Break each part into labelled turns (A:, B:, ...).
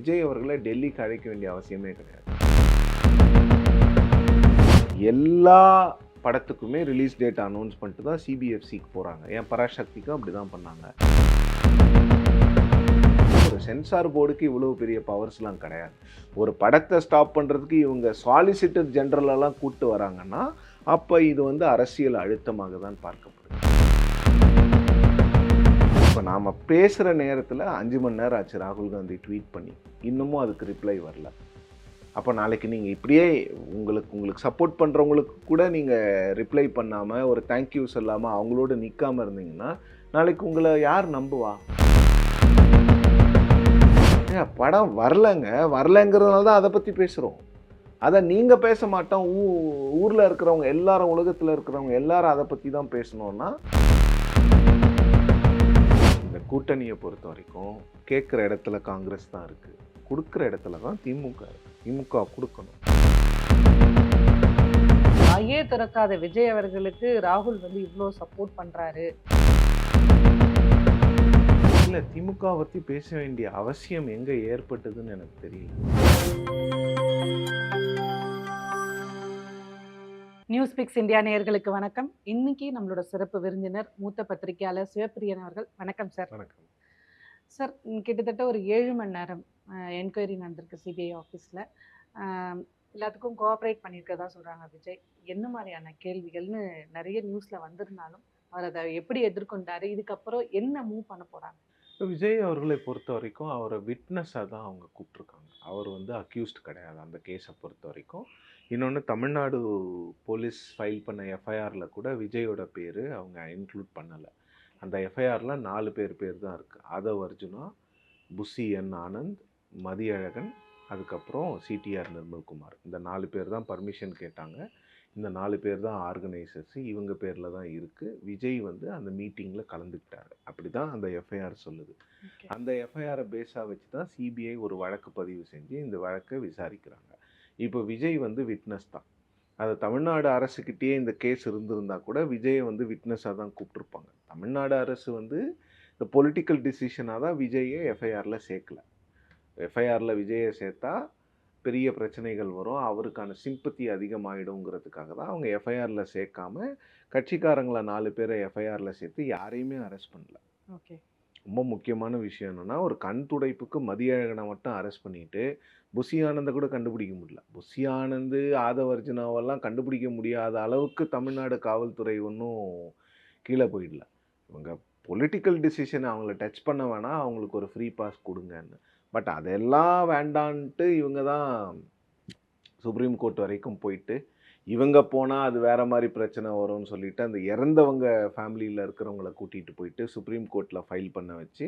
A: விஜய் அவர்களை டெல்லிக்கு அழைக்க வேண்டிய அவசியமே கிடையாது. எல்லா படத்துக்குமே ரிலீஸ் டேட் அனௌன்ஸ் பண்ணிட்டு தான் சிபிஎஃப்சிக்கு போகிறாங்க. ஏன் பராசக்திக்கும் அப்படி தான் பண்ணாங்க. ஒரு சென்சார் போர்டுக்கு இவ்வளோ பெரிய பவர்ஸ்லாம் கிடையாது. ஒரு படத்தை ஸ்டாப் பண்ணுறதுக்கு இவங்க சாலிசிட்டர் ஜெனரலெல்லாம் கூப்பிட்டு வராங்கன்னா அப்போ இது அரசியல் அழுத்தமாக தான் பார்க்கப்படுது. இப்போ நாம் பேசுகிற நேரத்தில் 5 மணி நேரம் ஆச்சு ராகுல் காந்தி ட்வீட் பண்ணி, இன்னமும் அதுக்கு ரிப்ளை வரல. அப்போ நாளைக்கு நீங்கள் இப்படியே உங்களுக்கு சப்போர்ட் பண்ணுறவங்களுக்கு கூட நீங்கள் ரிப்ளை பண்ணாமல் ஒரு தேங்க்யூ சொல்லாமல் அவங்களோட நிற்காமல் இருந்தீங்கன்னா நாளைக்கு உங்களை யார் நம்புவா? படம் வரலங்கிறதுனால தான் அதை பற்றி பேசுகிறோம். அதை நீங்கள் பேச மாட்டோம், ஊரில் இருக்கிறவங்க எல்லாரும், உலகத்தில் இருக்கிறவங்க எல்லாரும் அதை பற்றி தான் பேசணுன்னா, இந்த கூட்டணியை பொறுத்த வரைக்கும் கேட்குற இடத்துல காங்கிரஸ் தான் இருக்குது, கொடுக்குற இடத்துல தான் திமுக கொடுக்கணும்.
B: வாயே திறக்காத விஜய் அவர்களுக்கு ராகுல் இவ்வளோ சப்போர்ட் பண்ணுறாரு.
A: இல்லை, திமுக பற்றி பேச வேண்டிய அவசியம் எங்கே ஏற்பட்டதுன்னு எனக்கு தெரியல.
B: நியூஸ் பிக்ஸ் இந்தியா நேயர்களுக்கு வணக்கம். இன்னைக்கு நம்மளோட சிறப்பு விருந்தினர் மூத்த பத்திரிகையாளர் சிவப்பிரியன் அவர்கள். வணக்கம் சார்.
A: வணக்கம்
B: சார். கிட்டத்தட்ட ஒரு 7 மணி நேரம் என்கொயரி நடந்திருக்கு சிபிஐ ஆஃபீஸில். எல்லாத்துக்கும் கோஆப்ரேட் பண்ணியிருக்கதா சொல்கிறாங்க விஜய். என்ன மாதிரியான கேள்விகள்னு நிறைய நியூஸில் வந்திருந்தாலும் அவர் அதை எப்படி எதிர்கொண்டாரு, இதுக்கப்புறம் என்ன மூவ் பண்ண போகிறாங்க?
A: விஜய் அவர்களை பொறுத்த வரைக்கும் அவரை விட்னஸாக தான் அவங்க கூப்பிட்ருக்காங்க. அவர் அக்யூஸ்ட் கிடையாது அந்த கேஸை பொறுத்த வரைக்கும். இன்னொன்று, தமிழ்நாடு போலீஸ் ஃபைல் பண்ண எஃப்ஐஆரில் கூட விஜயோட பேர் அவங்க இன்க்ளூட் பண்ணலை. அந்த எஃப்ஐஆரில் 4 பேர் தான் இருக்குது. ஆதவ் அர்ஜுனா, புசி என் ஆனந்த், மதியழகன், அதுக்கப்புறம் சிடிஆர் நிர்மல்குமார். இந்த 4 பேர் தான் பர்மிஷன் கேட்டாங்க. இந்த 4 பேர் தான் ஆர்கனைசர்ஸ். இவங்க பேரில் தான் இருக்குது. விஜய் அந்த மீட்டிங்கில் கலந்துக்கிட்டார். அப்படி தான் அந்த எஃப்ஐஆர் சொல்லுது. அந்த எஃப்ஐஆரை பேஸாக வச்சு தான் சிபிஐ ஒரு வழக்கு பதிவு செஞ்சு இந்த வழக்கை விசாரிக்கிறாங்க. இப்போ விஜய் விட்னஸ் தான். அது தமிழ்நாடு அரசுக்கிட்டேயே இந்த கேஸ் இருந்திருந்தால் கூட விஜயை விட்னஸாக தான் கூப்பிட்ருப்பாங்க. தமிழ்நாடு அரசு இந்த பொலிட்டிக்கல் டிசிஷனாக தான் விஜயை எஃப்ஐஆரில் சேர்க்கலை. எஃப்ஐஆரில் விஜயை சேர்த்தா பெரிய பிரச்சனைகள் வரும், அவருக்கான சிம்பத்தி அதிகமாகிடுங்கிறதுக்காக தான் அவங்க எஃப்ஐஆரில் சேர்க்காம கட்சிக்காரங்களை 4 பேரை எஃப்ஐஆரில் சேர்த்து யாரையுமே அரெஸ்ட் பண்ணல.
B: ஓகே.
A: ரொம்ப முக்கியமான விஷயம் என்னென்னா, ஒரு கண் துடைப்புக்கு மதியழகனை மட்டும் அரெஸ்ட் பண்ணிவிட்டு புசி ஆனந்தை கூட கண்டுபிடிக்க முடியல. புசி ஆனந்த், ஆதவ் அர்ஜுனாவெல்லாம் கண்டுபிடிக்க முடியாத அளவுக்கு தமிழ்நாடு காவல்துறை ஒன்றும் கீழே போயிடல. இவங்க பொலிட்டிக்கல் டிசிஷனை அவங்கள டச் பண்ண வேணாம், அவங்களுக்கு ஒரு ஃப்ரீ பாஸ் கொடுங்கன்னு. பட் அதெல்லாம் வேண்டான்ட்டு இவங்க தான் சுப்ரீம் கோர்ட் வரைக்கும் போயிட்டு, இவங்க போனால் அது வேறு மாதிரி பிரச்சனை வரும்னு சொல்லிட்டு அந்த இறந்தவங்க ஃபேமிலியில் இருக்கிறவங்கள கூட்டிகிட்டு போயிட்டு சுப்ரீம் கோர்ட்டில் ஃபைல் பண்ண வச்சு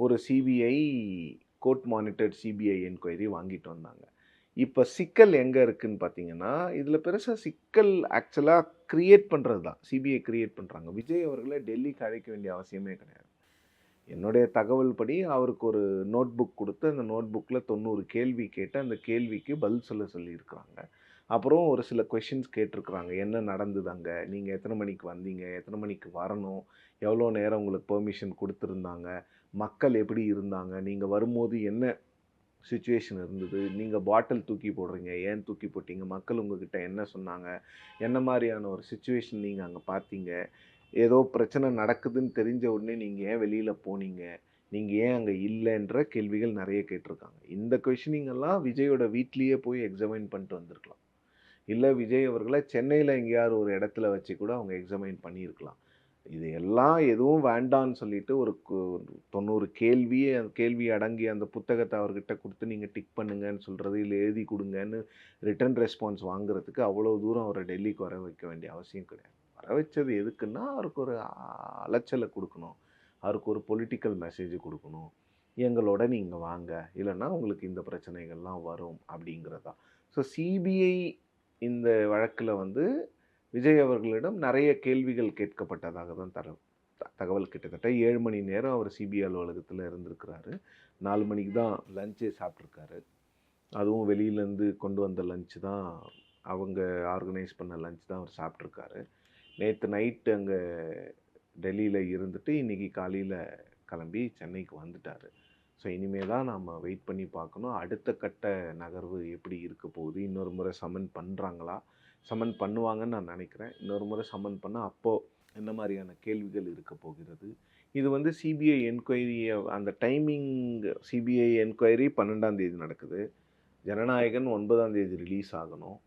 A: ஒரு CBI court monitored CBI enquiry வாங்கிட்டு வந்தாங்க. இப்போ சிக்கல் எங்கே இருக்குதுன்னு பார்த்தீங்கன்னா, இதில் பெருசாக சிக்கல் ஆக்சுவலாக க்ரியேட் பண்ணுறது தான். சிபிஐ க்ரியேட் பண்ணுறாங்க. விஜய் அவர்களை டெல்லிக்கு அழைக்க வேண்டிய அவசியமே கிடையாது. என்னுடைய தகவல் படி அவருக்கு ஒரு நோட் புக் கொடுத்து அந்த நோட் புக்கில் 90 கேள்வி கேட்டு அந்த கேள்விக்கு பதில் சொல்லியிருக்கிறாங்க. அப்புறம் ஒரு சில கொஷின்ஸ் கேட்டிருக்கிறாங்க. என்ன நடந்தது அங்கே, நீங்கள் எத்தனை மணிக்கு வந்தீங்க, எத்தனை மணிக்கு வரணும், எவ்வளோ நேரம் உங்களுக்கு பெர்மிஷன் கொடுத்துருந்தாங்க, மக்கள் எப்படி இருந்தாங்க, நீங்கள் வரும்போது என்ன சுச்சுவேஷன் இருந்தது, நீங்கள் பாட்டில் தூக்கி போடுறீங்க, ஏன் தூக்கி போட்டீங்க, மக்கள் உங்ககிட்ட என்ன சொன்னாங்க, என்ன மாதிரியான ஒரு சுச்சுவேஷன் நீங்கள் அங்கே பார்த்தீங்க, ஏதோ பிரச்சனை நடக்குதுன்னு தெரிஞ்ச உடனே நீங்கள் ஏன் வெளியில் போனீங்க, நீங்கள் ஏன் அங்கே இல்லைன்ற கேள்விகள் நிறைய கேட்டிருக்காங்க. இந்த கொஷினிங்கெல்லாம் விஜயோட வீட்லேயே போய் எக்ஸாமைன் பண்ணிட்டு வந்திருக்கலாம். இல்லை விஜய் அவர்களை சென்னையில் எங்கேயாவது ஒரு இடத்துல வச்சு கூட அவங்க எக்ஸாமைன் பண்ணியிருக்கலாம். இது எல்லாம் எதுவும் வேண்டான்னு சொல்லிட்டு ஒரு 90 கேள்வி அடங்கி அந்த புத்தகத்தை அவர்கிட்ட கொடுத்து நீங்கள் டிக் பண்ணுங்கன்னு சொல்கிறது, இல்லை எழுதி கொடுங்கன்னு ரிட்டன் ரெஸ்பான்ஸ் வாங்குறதுக்கு அவ்வளோ தூரம் அவரை டெல்லிக்கு வர வைக்க வேண்டிய அவசியம் கிடையாது. வர வச்சது எதுக்குன்னா, அவருக்கு ஒரு அலைச்சலை கொடுக்கணும், அவருக்கு ஒரு பொலிட்டிக்கல் மெசேஜ் கொடுக்கணும், எங்களோட நீங்கள் வாங்க, இல்லைன்னா உங்களுக்கு இந்த பிரச்சனைகள்லாம் வரும் அப்படிங்கிறதா. ஸோ சிபிஐ இந்த வழக்கில் விஜய் அவர்களிடம் நிறைய கேள்விகள் கேட்கப்பட்டதாக தான் தகவல். கிட்டத்தட்ட 7 மணி நேரம் அவர் சிபிஐ அலுவலகத்தில் இருந்திருக்கிறாரு. 4 மணிக்கு தான் லஞ்சே சாப்பிட்ருக்காரு. அதுவும் வெளியிலேருந்து கொண்டு வந்த லஞ்சு தான், அவங்க ஆர்கனைஸ் பண்ண லஞ்ச் தான் அவர் சாப்பிட்ருக்காரு. நேற்று நைட்டு அங்கே டெல்லியில் இருந்துட்டு இன்றைக்கி காலையில் கிளம்பி சென்னைக்கு வந்துட்டார். ஸோ இனிமே தான் நம்ம வெயிட் பண்ணி பார்க்கணும். அடுத்த கட்ட நகர்வு எப்படி இருக்க போகுது? இன்னொரு முறை சம்மன் பண்ணுறாங்களா? சம்மன் பண்ணுவாங்கன்னு நான் நினைக்கிறேன். இன்னொரு முறை சம்மன் பண்ணால் அப்போது என்ன மாதிரியான கேள்விகள் இருக்க போகிறது? இது வந்து சிபிஐ என்கொயரியை அந்த டைமிங் சிபிஐ என்கொயரி 12ஆம் தேதி நடக்குது. ஜனநாயகன் 9ஆம் தேதி ரிலீஸ் ஆகணும்.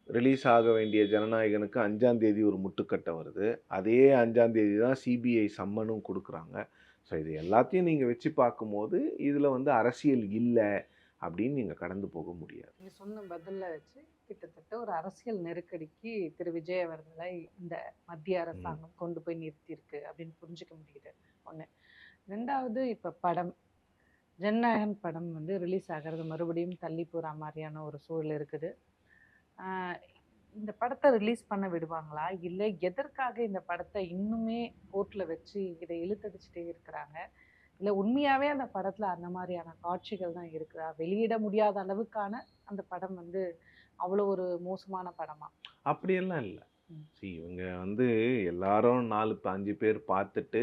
A: ரிலீஸ் ஆக வேண்டிய ஜனநாயகனுக்கு 5ஆம் தேதி ஒரு முட்டுக்கட்டை வருது. அதே 5ஆம் தேதி தான் சிபிஐ சம்மனும் கொடுக்குறாங்க. ஸோ இது எல்லாத்தையும் நீங்கள் வச்சு பார்க்கும்போது இதில் வந்து அரசியல் இல்லை அப்படின்னு நீங்கள் கடந்து போக முடியாது.
B: நீங்க சொன்ன பதில்ல வச்சு கிட்டத்தட்ட ஒரு அரசியல் நெருக்கடிக்கு திரு விஜய் அவர்களை இந்த மத்திய அரசாங்கம் கொண்டு போய் நிறுத்தியிருக்கு அப்படின்னு புரிஞ்சுக்க முடியுது. ஒண்ணு. ரெண்டாவது, இப்ப படம் ஜனநாயகன் படம் வந்து ரிலீஸ் ஆகிறது மறுபடியும் தள்ளி போற மாதிரியான ஒரு சூழல் இருக்குது. ஆஹ் இந்த படத்தை ரிலீஸ் பண்ண விடுவாங்களா, இல்லை எதற்காக இந்த படத்தை இன்னுமே கோர்ட்ல வச்சு இதை இழுத்தடிச்சுட்டே இருக்கிறாங்க, இல்லை உண்மையாவே அந்த படத்துல அந்த மாதிரியான காட்சிகள் தான் இருக்குதா, வெளியிட முடியாத அளவுக்கான அந்த படம் வந்து அவ்வளோ ஒரு மோசமான படமா?
A: அப்படியெல்லாம் இல்லை.
B: ம்.
A: இவங்க வந்து எல்லாரும் 4-5 பேர் பார்த்துட்டு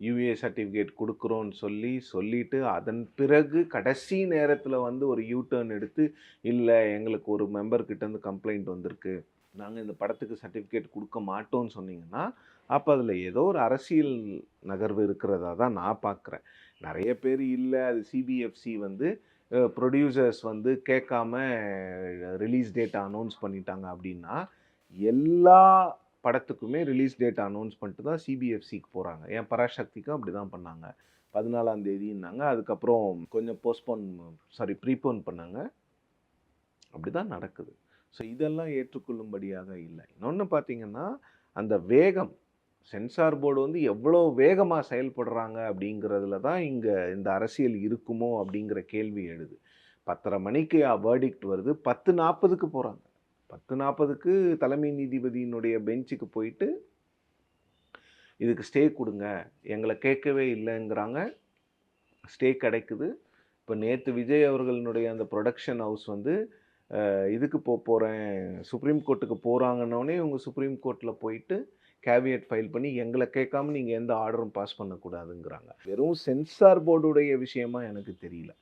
A: யூஏ சர்டிஃபிகேட் கொடுக்குறோன்னு சொல்லிட்டு அதன் பிறகு கடைசி நேரத்தில் வந்து ஒரு யூ டர்ன் எடுத்து இல்லை எங்களுக்கு ஒரு மெம்பர்கிட்டேருந்து கம்ப்ளைண்ட் வந்திருக்கு, நாங்கள் இந்த படத்துக்கு சர்டிஃபிகேட் கொடுக்க மாட்டோம்னு சொன்னீங்கன்னா அப்போ அதில் ஏதோ ஒரு அரசியல் நகர்வு இருக்கிறதா தான் நான் பார்க்குறேன். நிறைய பேர் இல்லை அது சிபிஎஃப்சி வந்து ப்ரொடியூசர்ஸ் வந்து கேட்காம ரிலீஸ் டேட் அனௌன்ஸ் பண்ணிட்டாங்க அப்படின்னா எல்லா படத்துக்குமே ரிலீஸ் டேட் அனௌன்ஸ் பண்ணிட்டு தான் சிபிஎஃப்சிக்கு போகிறாங்க. ஏன் பராசக்திக்கும் அப்படி தான் பண்ணாங்க. 14ஆம் தேதின்னாங்க, அதுக்கப்புறம் கொஞ்சம் ப்ரீபோன் பண்ணாங்க. அப்படி தான் நடக்குது. ஸோ இதெல்லாம் ஏற்றுக்கொள்ளும்படியாக இல்லை. இன்னொன்று பார்த்தீங்கன்னா அந்த வேகம், சென்சார் போர்டு வந்து எவ்வளோ வேகமாக செயல்படுறாங்க அப்படிங்கிறதுல தான் இங்கே இந்த அரசியல் இருக்குமோ அப்படிங்கிற கேள்வி எழுது. 10:30 மணிக்கு வேர்டிக்ட் வருது, 10:40க்கு போகிறாங்க. 10:40க்கு தலைமை நீதிபதியினுடைய பெஞ்சுக்கு போயிட்டு இதுக்கு ஸ்டே கொடுங்க, எங்களை கேட்கவே இல்லைங்கிறாங்க. ஸ்டே கிடைக்குது. இப்போ நேற்று விஜய் அவர்களினுடைய அந்த ப்ரொடக்ஷன் ஹவுஸ் வந்து இதுக்கு போகிறேன் சுப்ரீம் கோர்ட்டுக்கு போகிறாங்கன்னொடனே இவங்க சுப்ரீம் கோர்ட்டில் போயிட்டு கேவியட் ஃபைல் பண்ணி எங்களை கேட்காம நீங்கள் எந்த ஆர்டரும் பாஸ் பண்ணக்கூடாதுங்கிறாங்க. வெறும் சென்சார் போர்டுடைய விஷயமா எனக்கு தெரியல.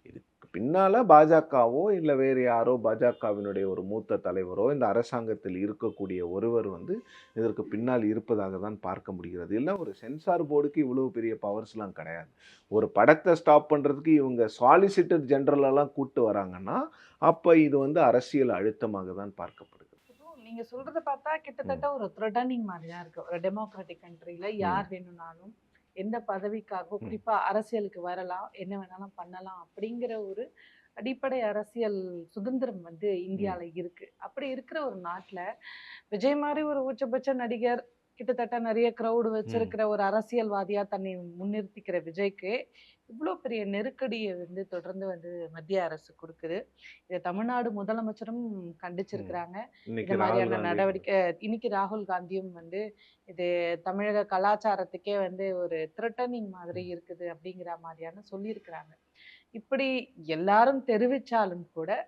A: இதுக்கு பின்னால் பாஜகவோ இல்லை வேறு யாரோ பாஜகவினுடைய ஒரு மூத்த தலைவரோ இந்த அரசாங்கத்தில் இருக்கக்கூடிய ஒருவர் வந்து இதற்கு பின்னால் இருப்பதாக தான் பார்க்க முடிகிறது. இல்லை ஒரு சென்சார் போர்டுக்கு இவ்வளோ பெரிய பவர்ஸ்லாம் கிடையாது. ஒரு படத்தை ஸ்டாப் பண்ணுறதுக்கு இவங்க சாலிசிட்டர் ஜெனரலெல்லாம் கூப்பிட்டு வராங்கன்னா அப்போ இது வந்து அரசியல் அழுத்தமாக தான் பார்க்கப்படுது.
B: நீங்க சொல்றத பார்த்தா கிட்டத்தட்ட ஒரு த்ரெட்டனிங் மாதிரி தான் இருக்கு. ஒரு டெமோக்ராட்டிக் கண்ட்ரில யார் வேணும்னாலும் எந்த பதவிக்காக குறிப்பா அரசியலுக்கு வரலாம், என்ன வேணாலும் பண்ணலாம் அப்படிங்கிற ஒரு அடிப்படை அரசியல் சுதந்திரம் வந்து இந்தியால இருக்கு. அப்படி இருக்கிற ஒரு நாட்டுல விஜய் மாதிரி ஒரு உச்சபட்ச நடிகர், கிட்டத்தட்ட நிறைய கிரௌடு வச்சிருக்கிற ஒரு அரசியல்வாதியா தன்னை முன்னிறுத்திக்கிற விஜய்க்கு இவ்வளோ பெரிய நெருக்கடியை வந்து தொடர்ந்து வந்து மத்திய அரசு கொடுக்குது. இதை தமிழ்நாடு முதலமைச்சரும் கண்டிச்சிருக்கிறாங்க. இந்த மாதிரியான நடவடிக்கை இன்னைக்கு ராகுல் காந்தியும் வந்து இது தமிழக கலாச்சாரத்துக்கே வந்து ஒரு த்ரெட்டனிங் மாதிரி இருக்குது அப்படிங்கிற மாதிரியான சொல்லியிருக்கிறாங்க. இப்படி எல்லாரும் தெரிவிச்சாலும் கூட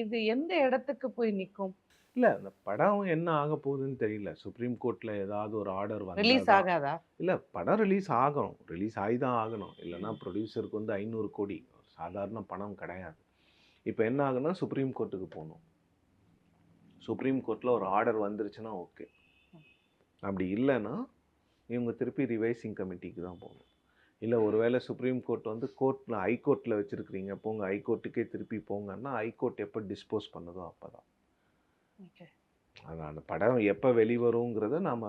B: இது எந்த இடத்துக்கு போய் நிற்கும்?
A: இல்லை அந்த படம் என்ன ஆக போகுதுன்னு தெரியல. சுப்ரீம் கோர்ட்டில் ஏதாவது ஒரு ஆர்டர்
B: ரிலீஸ்
A: வந்து
B: ஆகாதா?
A: இல்லை படம் ரிலீஸ் ஆகணும், ரிலீஸ் ஆகி தான் ஆகணும். இல்லைன்னா ப்ரொடியூசருக்கு வந்து 500 கோடி சாதாரண பணம் கிடையாது. இப்போ என்ன ஆகுன்னா சுப்ரீம் கோர்ட்டுக்கு போகணும். சுப்ரீம் கோர்ட்டில் ஒரு ஆர்டர் வந்துருச்சுன்னா ஓகே, அப்படி இல்லைன்னா இவங்க திருப்பி ரிவைசிங் கமிட்டிக்கு தான் போகணும். இல்லை ஒருவேளை சுப்ரீம் கோர்ட் வந்து ஹைகோர்ட்டில் வச்சுருக்கிறீங்க, போங்க ஹைகோர்ட்டுக்கே திருப்பி போங்கன்னா ஹைகோர்ட் எப்போ டிஸ்போஸ் பண்ணுதோ அப்போ தான். அது அந்த படம் எப்போ வெளிவருங்கிறத நாம்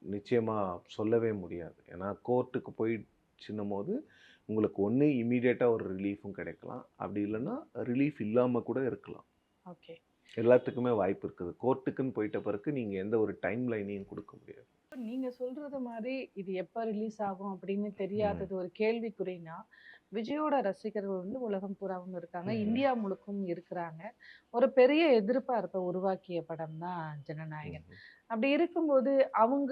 A: நிச்சயமாக சொல்லவே முடியாது. ஏன்னா கோர்ட்டுக்கு போயிடுச்சுன்னும் போது உங்களுக்கு ஒன்று இமீடியட்டாக ஒரு ரிலீஃபும் கிடைக்கலாம், அப்படி இல்லைன்னா ரிலீஃப் இல்லாமல் கூட இருக்கலாம்.
B: ஓகே,
A: எல்லாத்துக்குமே வாய்ப்பு இருக்குது. கோர்ட்டுக்குன்னு போயிட்ட பிறகு நீங்கள் எந்த ஒரு டைம் லைனையும் கொடுக்க முடியாது.
B: நீங்க சொல்றது மாதிரி இது எப்ப ரிலீஸ் ஆகும் அப்படின்னு தெரியாதது ஒரு கேள்விக்குறினா, விஜயோட ரசிகர்கள் வந்து உலகம் பூராவும் இருக்காங்க, இந்தியா முழுக்கும் இருக்கிறாங்க. ஒரு பெரிய எதிர்பார்ப்பை உருவாக்கிய படம் தான் ஜனநாயகன். அப்படி இருக்கும்போது அவங்க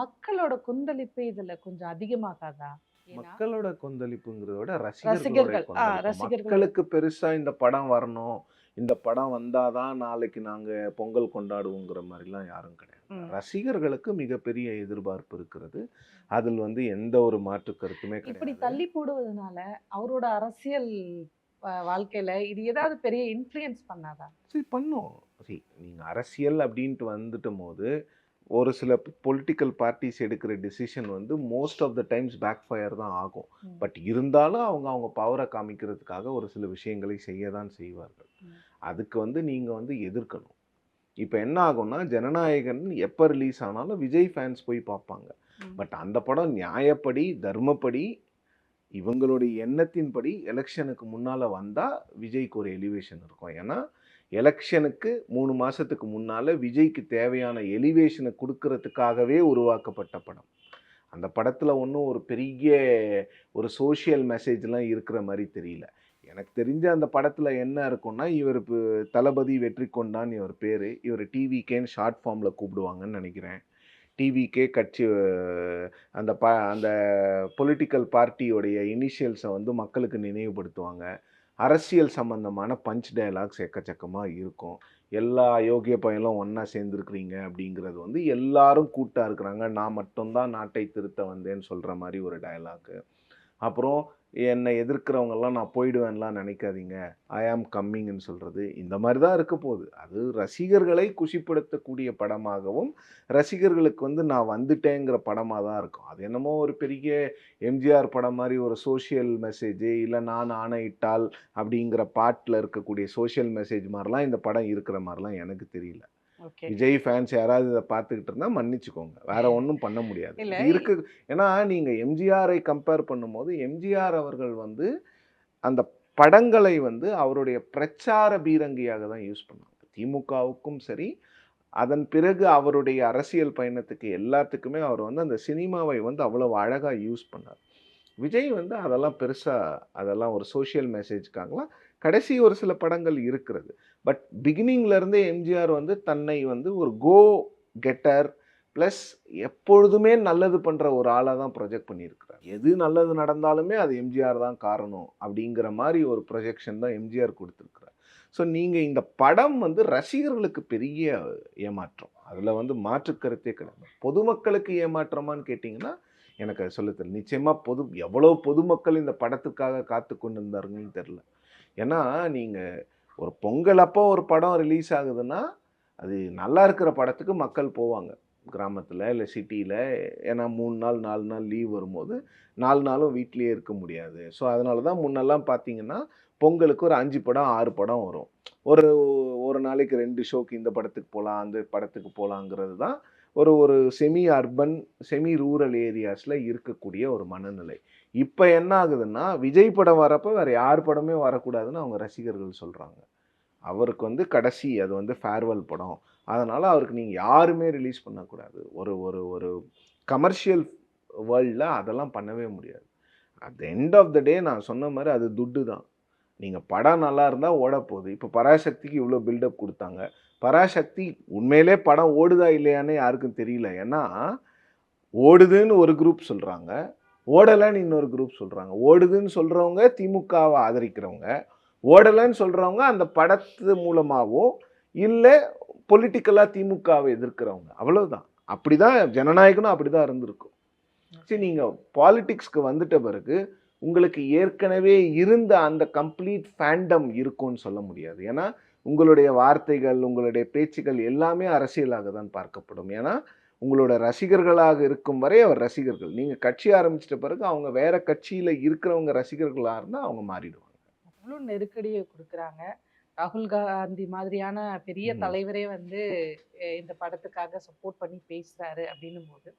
B: மக்களோட கொந்தளிப்பு இதுல கொஞ்சம் அதிகமாகாதா?
A: மக்களோட கொந்தளிப்புங்கிறத விட
B: ரசிகர்கள்
A: ரசிகர்களுக்கு பெருசா இந்த படம் வரணும், இந்த படம் வந்தாதான் நாளைக்கு நாங்க பொங்கல் கொண்டாடுவோங்கிற மாதிரிலாம் யாரும் கிடையாது. ரசிகர்களுக்கு மிகப்பெரிய எதிர்பார்ப்பு இருக்கிறது. அதில் வந்து எந்த ஒரு மாற்று கருத்துமே
B: இப்படி
A: கிடையாது.
B: தள்ளி போடுவதனால அவரோட அரசியல் வாழ்க்கையில இது ஏதாவது பெரிய இன்ஃப்ளூயன்ஸ் பண்ணாதா?
A: சரி பண்ணும். சரி, நீங்க அரசியல் அப்படின்ட்டு வந்துட்டும் போது ஒரு சில பொலிட்டிக்கல் பார்ட்டிஸ் எடுக்கிற டிசிஷன் வந்து most of the times backfire தான் ஆகும். பட் இருந்தாலும் அவங்க பவரை காமிக்கிறதுக்காக ஒரு சில விஷயங்களை செய்ய தான் செய்வார்கள். அதுக்கு வந்து நீங்க வந்து எதிர்க்கணும். இப்போ என்ன ஆகும்னா, ஜனநாயகன் எப்போ ரிலீஸ் ஆனாலும் விஜய் ஃபேன்ஸ் போய் பார்ப்பாங்க. பட் அந்த படம் நியாயப்படி, தர்மப்படி, இவங்களுடைய எண்ணத்தின்படி எலெக்ஷனுக்கு முன்னால் வந்தால் விஜய்க்கு ஒரு எலிவேஷன் இருக்கும். ஏன்னா எலெக்ஷனுக்கு 3 மாதத்துக்கு முன்னால் விஜய்க்கு தேவையான எலிவேஷனை கொடுக்கறதுக்காகவே உருவாக்கப்பட்ட படம். அந்த படத்தில் ஒன்றும் ஒரு பெரிய ஒரு சோஷியல் மெசேஜ்லாம் இருக்கிற மாதிரி தெரியல. எனக்கு தெரிஞ்ச அந்த படத்தில் என்ன இருக்குன்னா, இவர் இப்போ தளபதி வெற்றி கொண்டான் இவர் பேர். இவர் டிவிகேன்னு ஷார்ட் ஃபார்மில் கூப்பிடுவாங்கன்னு நினைக்கிறேன். டிவிகே கட்சி அந்த பொலிட்டிக்கல் பார்ட்டியோடைய இனிஷியல்ஸை வந்து மக்களுக்கு நினைவுபடுத்துவாங்க. அரசியல் சம்பந்தமான பஞ்ச் டயலாக்ஸ் எக்கச்சக்கமாக இருக்கும். எல்லா யோகிய பயலும் ஒன்றா சேர்ந்துருக்குறீங்க அப்படிங்கிறது வந்து எல்லாரும் கூட்டாக இருக்கிறாங்க, நான் மட்டும்தான் நாட்டை திருத்த வந்தேன்னு சொல்கிற மாதிரி ஒரு டயலாக்கு. அப்புறம் என்னை எதிர்க்கிறவங்கெல்லாம் நான் போயிடுவேன்லாம் நினைக்காதீங்க, ஐ ஆம் கம்மிங்னு சொல்கிறது. இந்த மாதிரி தான் இருக்க போகுது. அது ரசிகர்களை குஷிப்படுத்தக்கூடிய படமாகவும் ரசிகர்களுக்கு வந்து நான் வந்துட்டேங்கிற படமாக தான் இருக்கும். அது என்னமோ ஒரு பெரிய எம்ஜிஆர் படம் மாதிரி ஒரு சோஷியல் மெசேஜ், இல்லை நான் ஆணையிட்டால் அப்படிங்கிற பாட்டில் இருக்கக்கூடிய சோஷியல் மெசேஜ் மாதிரிலாம் இந்த படம் இருக்கிற மாதிரிலாம் எனக்கு தெரியல. விஜய் ஃபேன்ஸ் யாராவது இதை பார்த்துக்கிட்டு இருந்தால் மன்னிச்சுக்கோங்க, வேற ஒன்றும் பண்ண முடியாது. இது இருக்கு. ஏன்னா நீங்கள் எம்ஜிஆரை கம்பேர் பண்ணும்போது எம்ஜிஆர் அவர்கள் வந்து அந்த படங்களை வந்து அவருடைய பிரச்சார பீரங்கியாக தான் யூஸ் பண்ணாங்க. திமுகவுக்கும் சரி, அதன் பிறகு அவருடைய அரசியல் பயணத்துக்கு எல்லாத்துக்குமே அவர் வந்து அந்த சினிமாவை வந்து அவ்வளவு அழகாக யூஸ் பண்ணார். விஜய் வந்து அதெல்லாம் பெருசாக அதெல்லாம் ஒரு சோஷியல் மெசேஜ்க்காகலாம் கடைசி ஒரு சில படங்கள் இருக்கிறது. பட் பிகினிங்லேருந்தே எம்ஜிஆர் வந்து தன்னை வந்து ஒரு கோ கெட்டர் ப்ளஸ் எப்பொழுதுமே நல்லது பண்ணுற ஒரு ஆளாக தான் ப்ரொஜெக்ட் பண்ணியிருக்கிறார். எது நல்லது நடந்தாலுமே அது எம்ஜிஆர் தான் காரணம் அப்படிங்கிற மாதிரி ஒரு ப்ரொஜெக்ஷன் தான் எம்ஜிஆர் கொடுத்துருக்குறார். ஸோ நீங்கள் இந்த படம் வந்து ரசிகர்களுக்கு பெரிய ஏமாற்றம், அதில் வந்து மாற்று கருத்தே கிடையாது. பொதுமக்களுக்கு ஏமாற்றமான்னு கேட்டிங்கன்னா எனக்கு அது சொல்ல தெரியல. நிச்சயமாக எவ்வளோ பொதுமக்கள் இந்த படத்துக்காக காத்து கொண்டு இருந்தாருங்கன்னு தெரில. ஏன்னா நீங்கள் ஒரு பொங்கல் அப்போ ஒரு படம் ரிலீஸ் ஆகுதுன்னா அது நல்லா இருக்கிற படத்துக்கு மக்கள் போவாங்க, கிராமத்தில் இல்லை சிட்டியில். ஏன்னா 3 நாள் 4 நாள் லீவ் வரும்போது 4 நாளும் வீட்லேயே இருக்க முடியாது. ஸோ அதனால தான் முன்னெல்லாம் பார்த்தீங்கன்னா பொங்கலுக்கு ஒரு 5 படம் 6 படம் வரும். ஒரு நாளைக்கு 2 ஷோக்கு இந்த படத்துக்கு போகலாம் அந்த படத்துக்கு போகலாங்கிறது தான் ஒரு செமி அர்பன் செமி ரூரல் ஏரியாஸில் இருக்கக்கூடிய ஒரு மனநிலை. இப்போ என்ன ஆகுதுன்னா, விஜய் படம் வரப்போ வேறு யார் படமே வரக்கூடாதுன்னு அவங்க ரசிகர்கள் சொல்கிறாங்க. அவருக்கு வந்து கடைசி அது வந்து ஃபேர்வெல் படம், அதனால் அவருக்கு நீங்கள் யாருமே ரிலீஸ் பண்ணக்கூடாது. ஒரு ஒரு ஒரு கமர்ஷியல் வேர்ல்டில் அதெல்லாம் பண்ணவே முடியாது. At the end of the day நான் சொன்ன மாதிரி அது துட்டு தான். நீங்கள் படம் நல்லா இருந்தால் ஓடப்போகுது. இப்போ பராசக்திக்கு இவ்வளோ பில்டப் கொடுத்தாங்க. பராசக்தி உண்மையிலே படம் ஓடுதா இல்லையான்னு யாருக்கும் தெரியல. ஏன்னா ஓடுதுன்னு ஒரு குரூப் சொல்கிறாங்க, ஓடலைன்னு இன்னொரு குரூப் சொல்கிறாங்க. ஓடுதுன்னு சொல்கிறவங்க திமுகவை ஆதரிக்கிறவங்க, ஓடலைன்னு சொல்கிறவங்க அந்த படத்து மூலமாகவோ இல்லை பொலிட்டிக்கலாக திமுகவை எதிர்க்கிறவங்க. அவ்வளவுதான். அப்படி தான் ஜனநாயகனும் அப்படி தான் இருந்திருக்கும். சரி, நீங்கள் பாலிட்டிக்ஸ்க்கு வந்துட்ட பிறகு உங்களுக்கு ஏற்கனவே இருந்த அந்த கம்ப்ளீட் ஃபேண்டம் இருக்கும்னு சொல்ல முடியாது. ஏன்னா உங்களுடைய வார்த்தைகள் உங்களுடைய பேச்சுகள் எல்லாமே அரசியலாக தான் பார்க்கப்படும். ஏன்னா உங்களோட ரசிகர்களாக இருக்கும் வரை அவர் ரசிகர்கள். நீங்கள் கட்சி ஆரம்பிச்சிட்ட பிறகு அவங்க வேற கட்சியில் இருக்கிறவங்க ரசிகர்களாக இருந்தால் அவங்க மாறிடுவாங்க.
B: அவ்வளோ நெருக்கடியை கொடுக்குறாங்க. ராகுல் காந்தி மாதிரியான பெரிய தலைவரே வந்து இந்த படத்துக்காக சப்போர்ட் பண்ணி பேசுறாரு அப்படின்னும் போது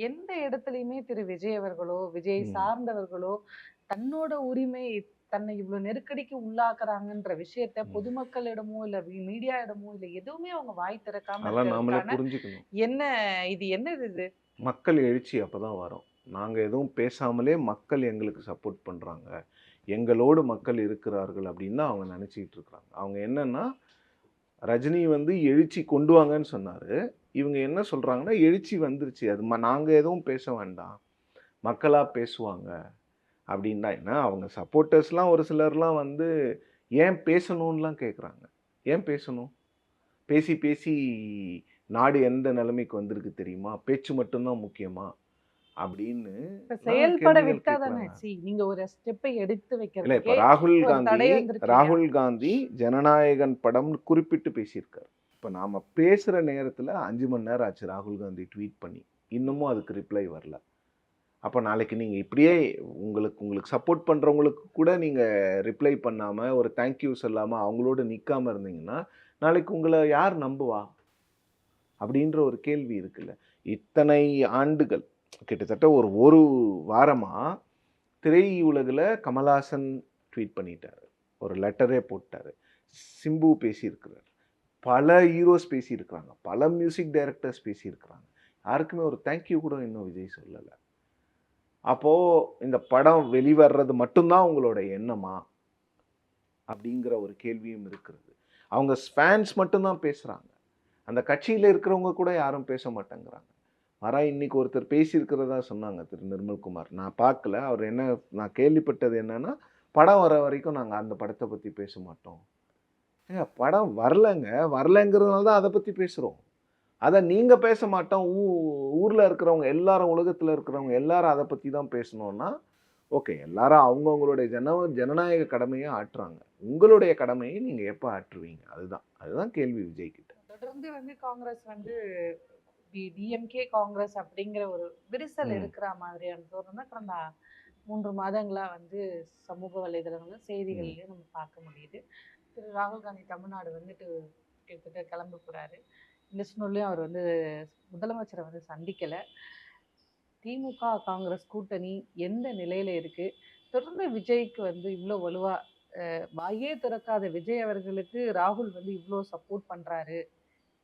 B: எந்த இடத்துலையுமே திரு விஜய் அவர்களோ விஜய் சார்ந்தவர்களோ தன்னோட உரிமை தன்னை இவ்வளவு நெருக்கடிக்கு உள்ளாக்குறாங்கன்ற விஷயத்த பொதுமக்களிடமோ இல்ல மீடியா இடமோ இல்ல எதுவுமே அவங்க வாய் திறக்காம என்ன இது என்னது இது?
A: மக்கள் எழுச்சி அப்பதான் வரும். நாங்க எதுவும் பேசாமலே மக்கள் எங்களுக்கு சப்போர்ட் பண்றாங்க, எங்களோடு மக்கள் இருக்கிறார்கள் அப்படின்னு தான் அவங்க நினைச்சிட்டு இருக்கிறாங்க. அவங்க என்னன்னா, ரஜினி வந்து எழுச்சி கொண்டு வாங்கன்னு சொன்னாரு. இவங்க என்ன சொல்றாங்கன்னா, எழுச்சி வந்துருச்சு, அது நாங்க எதுவும் பேச வேண்டாம், மக்களா பேசுவாங்க அப்படின்னா. என்ன அவங்க சப்போர்ட்டர்ஸ்லாம் ஒரு சிலர்லாம் வந்து ஏன் பேசணும்லாம் கேட்குறாங்க. ஏன் பேசணும்? பேசி பேசி நாடு எந்த நிலைமைக்கு வந்திருக்கு தெரியுமா? பேச்சு மட்டும்தான் முக்கியமா? அப்படின்னு
B: இப்ப
A: நான்
B: செயல்பட
A: கேள்விகள்
B: விட்டா தானே.
A: கேட்கலாங்க.
B: நீங்க ஒரு ஸ்டெப்பை எடுத்து
A: இல்ல இப்ப
B: வைக்கிறதுக்கே ஒரு தடை வந்திருக்கு இல்லையா?
A: ராகுல் காந்தி ஜனநாயகன் படம்னு குறிப்பிட்டு பேசியிருக்காரு. இப்ப நாம பேசுற நேரத்துல 5 மணி நேரம் ஆச்சு ராகுல் காந்தி ட்வீட் பண்ணி. இன்னமும் அதுக்கு ரிப்ளை வரல. அப்ப நாளைக்கு நீங்க இப்படியே உங்களுக்கு உங்களுக்கு சப்போர்ட் பண்றவங்களுக்கு கூட நீங்க ரிப்ளை பண்ணாம, ஒரு தேங்க் யூ சொல்லாம அவங்களோட நிக்காம இருந்தீங்கன்னா, நாளைக்கு உங்கள யார் நம்புவா? அப்படின்ற ஒரு கேள்வி இருக்குல்ல. இத்தனை ஆண்டுகள் கிட்டத்தட்ட ஒரு வாரமா திரையுலகுல கமல்ஹாசன் ட்வீட் பண்ணிட்டாரு. ஒரு லெட்டரே போட்டாரு. சிம்பு பேசியிருக்கிறார். பல ஹீரோஸ் பேசியிருக்கிறாங்க. பல மியூசிக் டைரக்டர்ஸ் பேசியிருக்கிறாங்க. யாருக்குமே ஒரு தேங்க் யூ கூட இன்னும் விஜய் சொல்லல. அப்போ இந்த படம் வெளிவர்றது மட்டும்தான் உங்களோட எண்ணமா? அப்படிங்கிற ஒரு கேள்வியும் இருக்கிறது. அவங்க ஃபேன்ஸ் மட்டும்தான் பேசுறாங்க. அந்த கட்சியில இருக்கிறவங்க கூட யாரும் பேச மாட்டேங்கிறாங்க. இன்னைக்கு ஒருத்தர் பேசியிருக்கிறதா சொன்னாங்க திரு நிர்மல்குமார். நான் பார்க்கல. அவர் என்ன நான் கேள்விப்பட்டது என்னன்னா, படம் வர வரைக்கும் நாங்க அந்த படத்த பத்தி பேச மாட்டோம். ஏங்க படம் வரலங்க. வரலங்கிறதுனால தான் அத பத்தி பேசுறோம். அத நீங்க பேச மாட்டோம். ஊர்ல இருக்கிறவங்க எல்லாரும், உலகத்துல இருக்கிறவங்க எல்லாரும் அத பத்தி தான் பேசணும்னா, ஓகே. எல்லாரும் அவங்கவங்களுடைய ஜனநாயக கடமைய ஆற்றுறாங்க. உங்களுடைய கடமையை நீங்க எப்ப ஆற்றுவீங்க? அதுதான் கேள்வி விஜய் கிட்ட.
B: தொடர்ந்து காங்கிரஸ் டிஎம்கே காங்கிரஸ் அப்படிங்கிற ஒரு விரிசல்
A: ம்.
B: இருக்கிற மாதிரியான தோரணம் தான் கடந்த 3 மாதங்களா சமூக வலைதளங்களும்
A: ம்.
B: செய்திகள்லயும் நம்ம பார்க்க முடியுது. திரு ராகுல் காந்தி தமிழ்நாடு கிட்டத்தட்ட கிளம்ப போறாரு. இந்த சூழ்நிலையும் அவர் முதலமைச்சரை சந்திக்கல. திமுக காங்கிரஸ் கூட்டணி எந்த நிலையில இருக்கு? தொடர்ந்து விஜய்க்கு இவ்வளோ வலுவா வாயே திறக்காத விஜய் அவர்களுக்கு ராகுல் இவ்வளோ சப்போர்ட் பண்றாரு.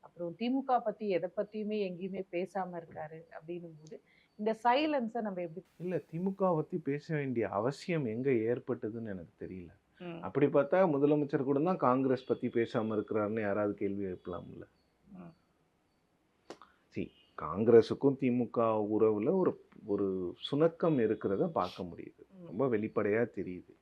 B: அப்புறம் திமுக பத்தி எதை பத்தியுமே எங்கேயுமே பேசாம இருக்காரு அப்படின்னும்போது இந்த சைலன்ஸை நம்ம எப்படி?
A: இல்ல திமுக பத்தி பேச வேண்டிய அவசியம் எங்க ஏற்பட்டதுன்னு எனக்கு தெரியல.
B: ம்.
A: அப்படி பார்த்தா முதலமைச்சர் கூட தான் காங்கிரஸ் பத்தி பேசாம இருக்கிறாருன்னு யாராவது கேள்வி எழுப்பலாம்ல.
B: ம்.
A: காங்கிரஸுக்கும் திமுக உறவுல ஒரு ஒரு சுணக்கம் இருக்கிறத பார்க்க முடியுது.
B: ம்.
A: ரொம்ப வெளிப்படையா தெரியுது.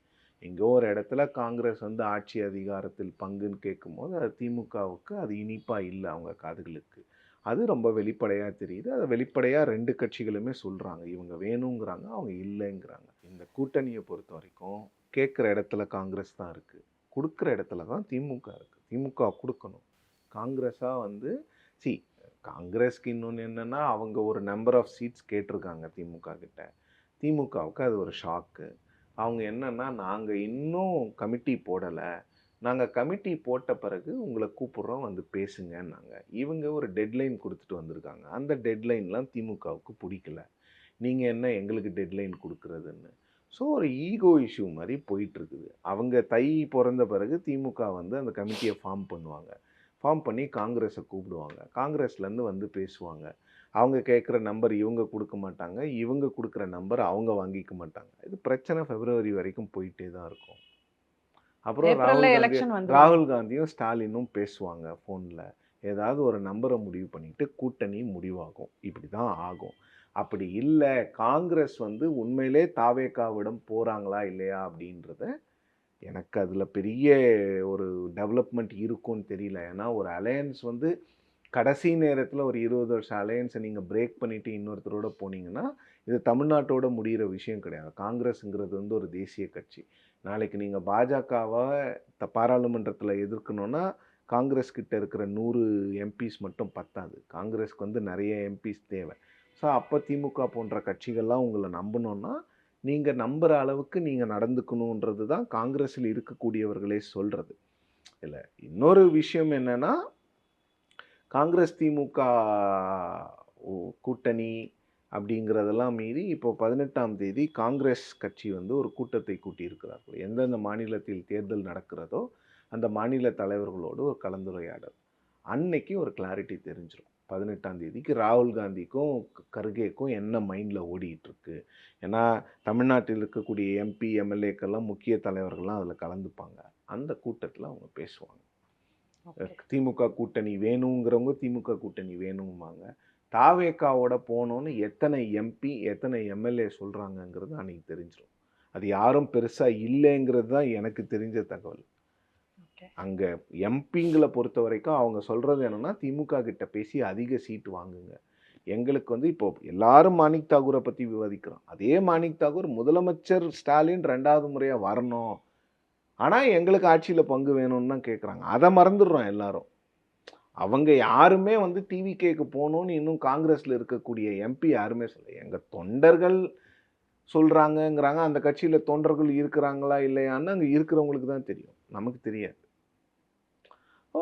A: எங்கோ ஒரு இடத்துல காங்கிரஸ் ஆட்சி அதிகாரத்தில் பங்குன்னு கேட்கும்போது, அது திமுகவுக்கு அது இனிப்பா இல்ல அவங்க காதுகளுக்கு. அது ரொம்ப வெளிப்படையா தெரியுது. அத வெளிப்படையா 2 கட்சிகளுமே சொல்றாங்க. இவங்க வேணுங்கிறாங்க, அவங்க இல்லைங்கிறாங்க. இந்த கூட்டணிய பொறுத்தவரைக்கும் கேட்கிற இடத்துல காங்கிரஸ் தான் இருக்கு. குடுக்குற இடத்துல தான் திமுக இருக்கு. திமுக குடுக்கணும். காங்கிரஸா சி காங்கிரஸ்க்கு இன்னொன்னு என்னன்னா, அவங்க ஒரு நம்பர் ஆஃப் சீட்ஸ் கேட்டிருக்காங்க திமுக கிட்ட. திமுகவுக்கு அது ஒரு ஷாக்கு. அவங்க என்னன்னா, நாங்க இன்னும் கமிட்டி போடல. நாங்க கமிட்டி போட்ட பிறகு உங்கள கூப்பிடுறோம் பேசுங்கன்னாங்க. இவங்க ஒரு டெட்லைன் குடுத்துட்டு வந்திருக்காங்க. அந்த டெட்லைன்லாம் திமுகவுக்கு புடிக்கல. நீங்க என்ன எங்களுக்கு டெட்லைன் குடுக்குறதுன்னு. ஸோ ஒரு ஈகோ இஷ்யூ மாரி போயிட்டு இருக்குது. அவங்க தை பொறந்த பிறகு திமுக அந்த கமிட்டிய ஃபார்ம் பண்ணுவாங்க. ஃபார்ம் பண்ணி காங்கிரஸ கூப்பிடுவாங்க. காங்கிரஸ்லேருந்து பேசுவாங்க. அவங்க கேட்குற நம்பர் இவங்க குடுக்க மாட்டாங்க. இவங்க குடுக்குற நம்பர் அவங்க வாங்கிக்க மாட்டாங்க. இது பிரச்சனை பிப்ரவரி வரைக்கும் போயிட்டே தான் இருக்கும். அப்புறம்
B: ஏப்ரல்ல எலெக்ஷன் வந்துரும்.
A: ராகுல் காந்தியும் ஸ்டாலினும் பேசுவாங்க ஃபோன்ல. ஏதாவது ஒரு நம்பர முடிவு பண்ணிட்டு கூட்டணி முடிவாகும். இப்படி தான் ஆகும். அப்படி இல்ல காங்கிரஸ் உண்மையிலே தாவேகாவிடம் போறாங்களா இல்லையா அப்படின்றத எனக்கு அதுல பெரிய ஒரு டெவலப்மெண்ட் இருக்கும்னு தெரியல. ஏன்னா ஒரு அலையன்ஸ் கடைசி நேரத்துல ஒரு 20 வருஷம் அலையன்ஸை நீங்க பிரேக் பண்ணிட்டு இன்னொருத்தரோட போனீங்கன்னா, இது தமிழ்நாட்டோட முடியிற விஷயம் கிடையாது. காங்கிரஸ்ங்கிறது ஒரு தேசிய கட்சி. நாளைக்கு நீங்க பாஜகவ பாராளுமன்றத்துல எதிர்க்கணும்னா, காங்கிரஸ் கிட்ட இருக்கிற 100 எம்பிஸ் மட்டும் பத்தாது. காங்கிரஸ்க்கு நிறைய எம்பிஸ் தேவை. ஸோ அப்ப திமுக போன்ற கட்சிகள்லாம் உங்கள நம்பணும்னா, நீங்க நம்புற அளவுக்கு நீங்க நடந்துக்கணுன்றது தான் காங்கிரஸில் இருக்கக்கூடியவர்களே சொல்றது. இல்ல இன்னொரு விஷயம் என்னன்னா, காங்கிரஸ் திமுக கூட்டணி அப்படிங்கிறதெல்லாம் மீறி இப்போ 18ஆம் தேதி காங்கிரஸ் கட்சி ஒரு கூட்டத்தை கூட்டியிருக்கிறார்கள். எந்தெந்த மாநிலத்தில் தேர்தல் நடக்கிறதோ அந்த மாநில தலைவர்களோடு ஒரு கலந்துரையாடல். அன்னைக்கு ஒரு கிளாரிட்டி தெரிஞ்சிடும். 18ஆம் தேதிக்கு ராகுல் காந்திக்கும் கர்கேக்கும் என்ன மைண்டில் ஓடிட்டு இருக்கு. ஏன்னா தமிழ்நாட்டில் இருக்கக்கூடிய எம்பி எம்எல்ஏக்கெல்லாம் முக்கிய தலைவர்கள்லாம் அதில் கலந்துப்பாங்க. அந்த கூட்டத்தில் அவங்க பேசுவாங்க. திமுக கூட்டணி வேணுங்கிறவங்க திமுக கூட்டணி வேணும்பாங்க. தாவேகாவோட போகணும்னு எத்தனை எம்பி எத்தனை எம்எல்ஏ சொல்கிறாங்கங்கிறது அன்றைக்கி தெரிஞ்சிடும். அது யாரும் பெருசாக இல்லைங்கிறது தான் எனக்கு தெரிஞ்ச தகவல்.
B: ஓகே.
A: அங்க எம்பிங்களை பொறுத்த வரைக்கும் அவங்க சொல்றது என்னன்னா, திமுக கிட்ட பேசி அதிக சீட் வாங்குங்க. எங்களுக்கு வந்து இப்போ எல்லாரும் மாணிக் தாகூரை பத்தி விவாதிக்கிறோம். அதே மாணிக் தாகூர் முதலமைச்சர் ஸ்டாலின் 2வது முறையா வரணும். ஆனா எங்களுக்கு ஆட்சியில பங்கு வேணும்னு தான் கேட்குறாங்க. அதை மறந்துடுறோம் எல்லாரும். அவங்க யாருமே வந்து டிவிகேக்கு போகணும்னு இன்னும் காங்கிரஸ்ல இருக்கக்கூடிய எம்பி யாருமே சொல்லல. எங்க தொண்டர்கள் சொல்றாங்கங்கிறாங்க. அந்த கட்சியில தொண்டர்கள் இருக்கிறாங்களா இல்லையான்னு அங்க இருக்கிறவங்களுக்கு தான் தெரியும். நமக்கு தெரியாது. ஓ!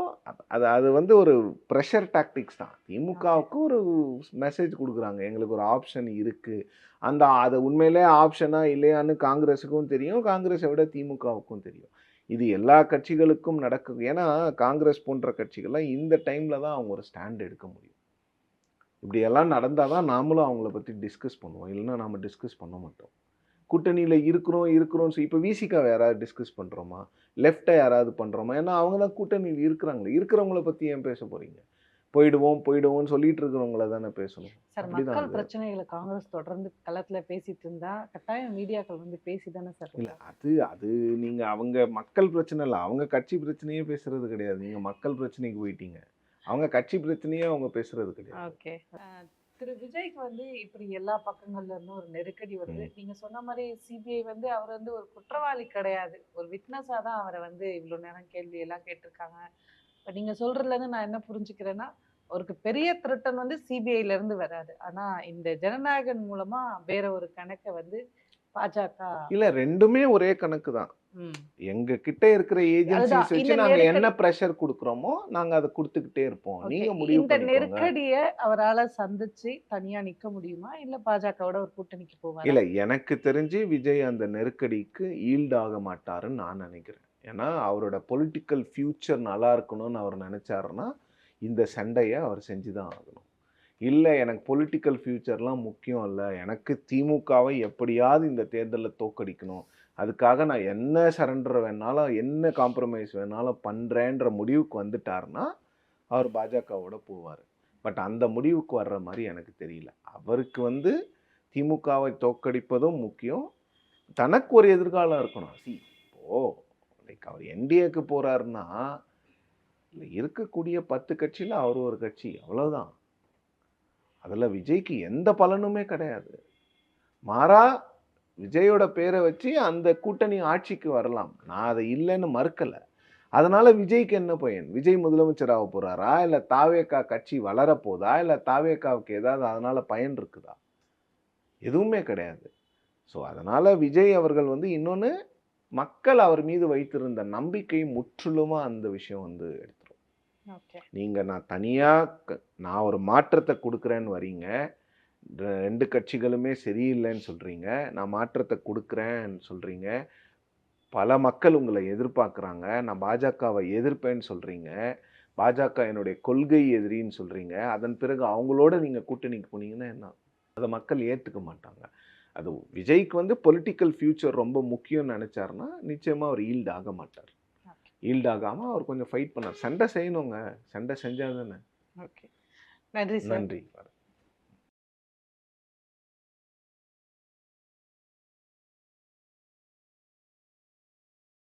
A: அது அது வந்து ஒரு பிரஷர் டாக்டிக்ஸ் தான்.
B: ஓகே.
A: திமுகவுக்கு ஒரு மெசேஜ் குடுக்குறாங்க. எங்களுக்கு ஒரு ஆப்ஷன் இருக்கு. அது உண்மையிலே ஆப்ஷனா இல்லையான்னு காங்கிரஸுக்கும் தெரியும். காங்கிரஸை விட திமுகவுக்கும் தெரியும். இது எல்லா கட்சிகளுக்கும் நடக்கும். ஏன்னா காங்கிரஸ் போன்ற கட்சிகள்லாம் இந்த டைம்ல தான் அவங்க ஒரு ஸ்டாண்ட் எடுக்க முடியும். இப்படியெல்லாம் நடந்தா தான் நாமளும் அவங்கள பத்தி டிஸ்கஸ் பண்ணுவோம். இல்லைன்னா நாம டிஸ்கஸ் பண்ண மாட்டோம். கூட்டணியில இருக்கிறோம். இப்ப விசிகாவ யாராவது டிஸ்கஸ் பண்றோமா? லெஃப்ட்ட யாராவது பண்றோமா? ஏன்னா அவங்க தான் கூட்டணியில இருக்கிறாங்களே. இருக்கிறவங்கள பத்தி ஏன் பேச போறீங்க? போயிடுவோம்னு சொல்லிட்டு இருக்கிறவங்கள தானே பேசணும்.
B: சார்,
A: அப்படிதான்
B: மக்கள்
A: அது.
B: பிரச்சனைகளை காங்கிரஸ் தொடர்ந்து களத்துல பேசிட்டு இருந்தா கட்டாயம் மீடியாக்கள் வந்து பேசி தானே சார்
A: இல்ல
B: இருக்காங்க.
A: அது அது நீங்க அவங்க மக்கள் பிரச்சனை இல்ல. அவங்க கட்சி பிரச்சனையே பேசுறது கிடையாது. நீங்க மக்கள் பிரச்சனைக்கு போயிட்டீங்க. அவங்க கட்சி பிரச்சனையே அவங்க பேசுறது கிடையாது.
B: ஓகே. திரு விஜய்க்கு வந்து இப்படி எல்லா பக்கங்கள்ல இருந்தும் ஒரு நெருக்கடி வருது.
A: ம்.
B: நீங்க சொன்ன மாதிரி சிபிஐ வந்து அவர் வந்து ஒரு குற்றவாளி கிடையாது. ஒரு விட்னஸா தான் அவரை வந்து இவ்வளவு நேரம் கேள்வி எல்லாம் கேட்டிருக்காங்க. இப்ப நீங்க சொல்றதுல இருந்து நான் என்ன புரிஞ்சுக்கிறேன்னா, அவருக்கு பெரிய திருட்டன் வந்து சிபிஐல இருந்து வராது. ஆனா இந்த ஜனநாயகன் மூலமா வேற ஒரு கணக்கை வந்து பாஜக.
A: இல்ல 2மே ஒரே கணக்கு தான்.
B: ம்.
A: எங்க கிட்ட இருக்கிற ஏஜென்சிஸ்
B: அதுதான்
A: வச்சு
B: இந்த
A: நாங்க என்ன
B: நெருக்கடி.
A: பிரஷர் குடுக்குறோமோ, நாங்க அத குடுத்துக்கிட்டே இருப்போம்.
B: ஓகே.
A: நீங்க முடிவு
B: இந்த
A: பண்ணிக்கோங்க.
B: நெருக்கடிய அவரால சந்திச்சு தனியா நிக்க முடியுமா? இல்ல பாஜகவோட ஒரு கூட்டணிக்கு போவாரா?
A: இல்ல எனக்கு தெரிஞ்சு விஜய் அந்த நெருக்கடிக்கு ஈல்ட் ஆக மாட்டாருன்னு நான் நினைக்கிறேன். ஏன்னா அவரோட பொலிட்டிக்கல் ஃபியூச்சர் நல்லா இருக்கணும்னு அவர் நினைச்சாருன்னா, இந்த சண்டைய அவர் செஞ்சு தான் ஆகணும். இல்ல எனக்கு பொலிட்டிக்கல் ஃபியூச்சர்லாம் முக்கியம் இல்ல. எனக்கு திமுகவை எப்படியாவது இந்த தேர்தல்ல தோற்கடிக்கணும். அதுக்காக நான் என்ன சரண்டர் வேணாலும், என்ன காம்ப்ரமைஸ் வேணாலும் பண்றேன்ற முடிவுக்கு வந்துட்டாருன்னா, அவர் பாஜகவோட போவாரு. பட் அந்த முடிவுக்கு வர்ற மாரி எனக்கு தெரியல. அவருக்கு வந்து திமுகவை தோற்கடிப்பதும் முக்கியம். தனக்கு ஒரு எதிர்காலம் இருக்கணும். இப்போ லைக் அவர் என்டிஏக்கு போறாருன்னா, இருக்கக்கூடிய 10 கட்சியில அவர் ஒரு கட்சி. அவ்வளவுதான். அதுல விஜய்க்கு எந்த பலனுமே கிடையாது. மாறா விஜயோட பேரை வச்சு அந்த கூட்டணி ஆட்சிக்கு வரலாம். நான் அதை இல்லைன்னு மறுக்கல. அதனால விஜய்க்கு என்ன பயன்? விஜய் முதலமைச்சர் ஆக போறாரா? இல்ல தாவேகா கட்சி வளரப் போதா? இல்ல தாவேகாவுக்கு ஏதாவது அதனால பயன் இருக்குதா? எதுவுமே கிடையாது. ஸோ அதனால விஜய் அவர்கள் வந்து இன்னொன்னு மக்கள் அவர் மீது வைத்திருந்த நம்பிக்கை முற்றிலுமா அந்த விஷயம் வந்து எடுத்துரும்.
B: ஓகே.
A: நீங்க நான் தனியா நான் ஒரு மாற்றத்தை கொடுக்குறேன்னு வரீங்க. 2 கட்சிகளுமே சரியில்லைன்னு சொல்றீங்க. நான் மாற்றத்தை கொடுக்குறேன்னு சொல்றீங்க. பல மக்கள் உங்களை எதிர்பார்க்குறாங்க. நான் பாஜகவை எதிர்ப்பேன்னு சொல்றீங்க. பாஜக என்னுடைய கொள்கை எதிரின்னு சொல்றீங்க. அதன் பிறகு அவங்களோட நீங்க கூட்டணிக்கு போனீங்கன்னா என்ன? அத மக்கள் ஏத்துக்க மாட்டாங்க. அது விஜய்க்கு வந்து பொலிட்டிக்கல் ஃபியூச்சர் ரொம்ப முக்கியம்னு நினைச்சாருன்னா, நிச்சயமா அவர் ஈல்ட் ஆக மாட்டார்.
B: ஓகே.
A: ஈல்ட் ஆகாம அவர் கொஞ்சம் ஃபைட் பண்ணார். சண்டை செய்யணுங்க. சண்டை செஞ்சா தானே.
B: ஓகே. நன்றி சார்.
A: நன்றி.